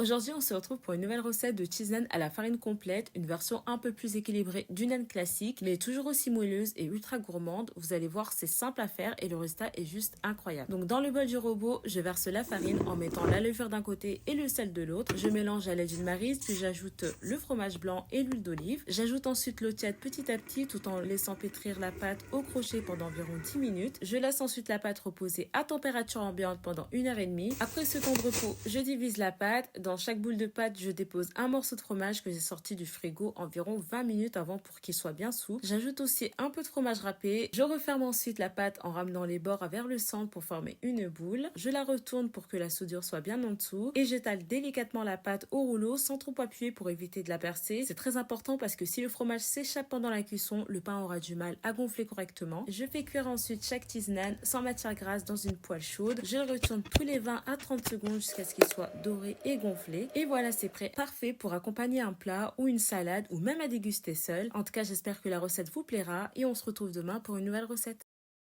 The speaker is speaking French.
Aujourd'hui, on se retrouve pour une nouvelle recette de cheese naan à la farine complète, une version un peu plus équilibrée du naan classique, mais toujours aussi moelleuse et ultra gourmande. Vous allez voir, c'est simple à faire et le résultat est juste incroyable. Donc dans le bol du robot, je verse la farine en mettant la levure d'un côté et le sel de l'autre. Je mélange à l'aide d'une maryse, puis j'ajoute le fromage blanc et l'huile d'olive. J'ajoute ensuite l'eau tiède petit à petit tout en laissant pétrir la pâte au crochet pendant environ 10 minutes. Je laisse ensuite la pâte reposer à température ambiante pendant 1 heure et demie. Après ce temps de repos, je divise la pâte. Dans chaque boule de pâte, je dépose un morceau de fromage que j'ai sorti du frigo environ 20 minutes avant pour qu'il soit bien souple. J'ajoute aussi un peu de fromage râpé. Je referme ensuite la pâte en ramenant les bords vers le centre pour former une boule. Je la retourne pour que la soudure soit bien en dessous et j'étale délicatement la pâte au rouleau sans trop appuyer pour éviter de la percer. C'est très important parce que si le fromage s'échappe pendant la cuisson, le pain aura du mal à gonfler correctement. Je fais cuire ensuite chaque cheese naan sans matière grasse dans une poêle chaude. Je le retourne tous les 20 à 30 secondes jusqu'à ce qu'il soit doré et gonflé. Et voilà, c'est prêt. Parfait pour accompagner un plat ou une salade ou même à déguster seul. En tout cas, j'espère que la recette vous plaira et on se retrouve demain pour une nouvelle recette.